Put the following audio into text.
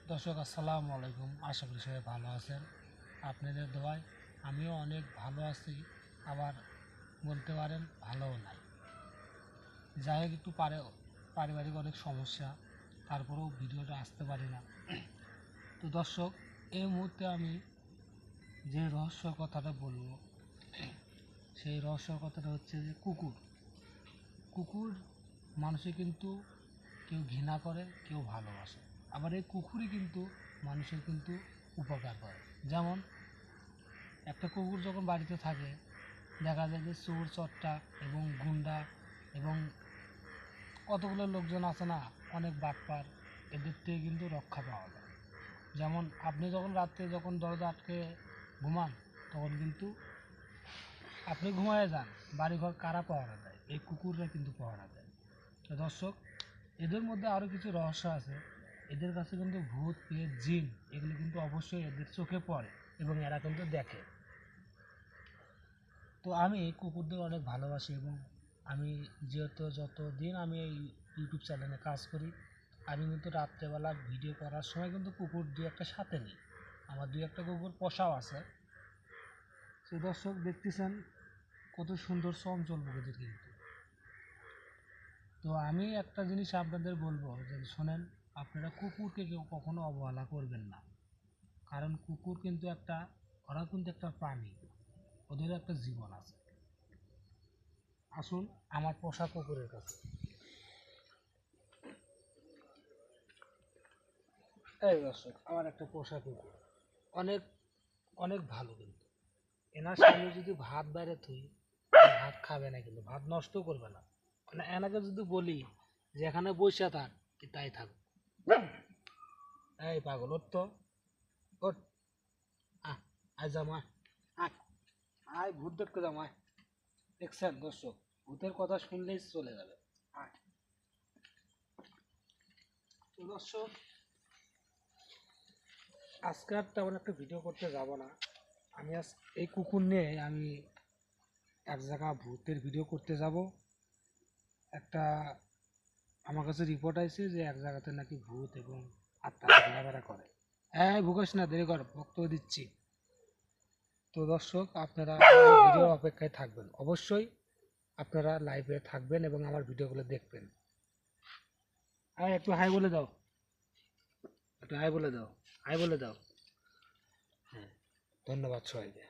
দর্শক আসসালামু আলাইকুম, আশা করি সবাই ভালো আছেন। আপনাদের দোয়ায় আমিও অনেক ভালো আছি, আবার বলতে পারেন ভালোও নাই। যাই হোক, একটু পারিবারিক অনেক সমস্যা, তারপরেও ভিডিওটা আসতে পারি না। তো দর্শক, এই মুহূর্তে আমি যে রহস্যর কথাটা বলবো, সেই রহস্যর কথাটা হচ্ছে যে কুকুর মানুষে কিন্তু কেউ ঘৃণা করে, কেউ ভালোবাসে। আবার এই কুকুরই কিন্তু মানুষের কিন্তু উপকার করে। যেমন একটা কুকুর যখন বাড়িতে থাকে, দেখা যায় যে চোর চট্টা এবং গুন্ডা এবং কতগুলো লোকজন আছে না, অনেক বাটপার, এদের থেকে কিন্তু রক্ষা পাওয়া যায়। যেমন আপনি যখন রাত্রে যখন দরজা আটকে ঘুমান, তখন কিন্তু আপনি ঘুমায় যান, বাড়িঘর কারা পাহারা দেয়? এই কুকুররা কিন্তু পাহারা দেয়। তো দর্শক, এদের মধ্যে আরও কিছু রহস্য আছে। এদের কাছে কিন্তু ভূত পেট জিন এগুলো কিন্তু অবশ্যই এদের চোখে পড়ে এবং এরা কিন্তু দেখে। তো আমি কুকুরদের অনেক ভালোবাসি এবং আমি যেহেতু যতদিন আমি এই ইউটিউব চ্যানেলে কাজ করি, আমি কিন্তু রাত্রেবেলা ভিডিও করার সময় কিন্তু কুকুর দু একটা সাথে নিই। আমার দু একটা কুকুর পোষাও আছে। তো দর্শক, দেখতেছেন কত সুন্দর চঞ্চল প্রকৃতির কিন্তু। তো আমি একটা জিনিস আপনাদের বলবো যে শোনেন, আপনারা কুকুরকে কেউ কখনো অবহেলা করবেন না। কারণ কুকুর কিন্তু ওরা কিন্তু একটা প্রাণী, ওদেরও একটা জীবন আছে। আসুন আমার পোষা কুকুরের কাছে। এই দর্শক, আমার একটা পোষা কুকুর অনেক অনেক ভালো কিন্তু। এনার সামনে যদি ভাত বাইরে থুই, ভাত খাবে না, কিন্তু ভাত নষ্ট করবে না। মানে এনাকে যদি বলি যে এখানে বসে থাক, তাই থাকবে। এই পাগল, ওর তো ওর আয় জামাই, আয় আয়, ভূত দেখতে জামাই। দেখছেন দর্শক, ভূতের কথা শুনলেই চলে যাবে। আয়। তো দর্শক, আজকে আর তেমন একটা ভিডিও করতে যাব না। আমি আজ এই কুকুর নিয়ে আমি এক জায়গা ভূতের ভিডিও করতে যাব। একটা আমার কাছে রিপোর্ট আছে যে এক জায়গাতে নাকি ভূত এবং আত্মা ঘোরাফেরা করে। হ্যাঁ, ভুকস না, দেরি কর, বক্তব্য দিচ্ছি। তো দর্শক, আপনারা ভিডিওর অপেক্ষায় থাকবেন, অবশ্যই আপনারা লাইভে থাকবেন এবং আমার ভিডিওগুলো দেখবেন। হ্যাঁ, একটু হাই বলে দাও, একটু হাই বলে দাও, হাই বলে দাও। হ্যাঁ, ধন্যবাদ সবাইকে।